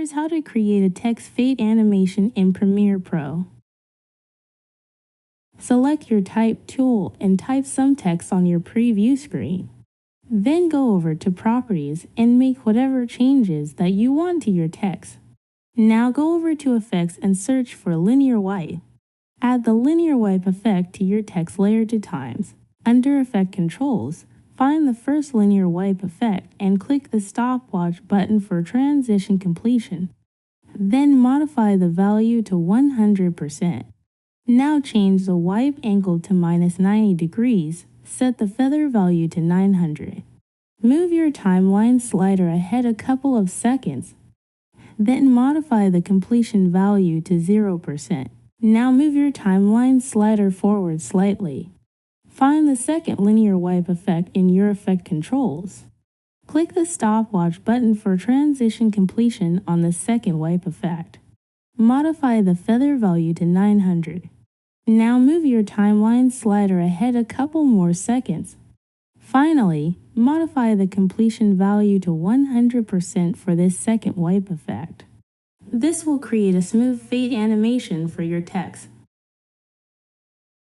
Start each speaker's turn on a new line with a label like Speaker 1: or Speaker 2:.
Speaker 1: Here's how to create a text fade animation in Premiere Pro. Select your Type tool and type some text on your preview screen. Then go over to Properties and make whatever changes that you want to your text. Now go over to Effects and search for Linear Wipe. Add the Linear Wipe effect to your text layer to times. Under Effect Controls, find the first Linear Wipe effect and click the stopwatch button for transition completion. Then modify the value to 100%. Now change the wipe angle to -90 degrees. Set the feather value to 900. Move your timeline slider ahead a couple of seconds. Then modify the completion value to 0%. Now move your timeline slider forward slightly. Find the second linear wipe effect in your effect controls. Click the stopwatch button for transition completion on the second wipe effect. Modify the feather value to 900. Now move your timeline slider ahead a couple more seconds. Finally, modify the completion value to 100% for this second wipe effect. This will create a smooth fade animation for your text.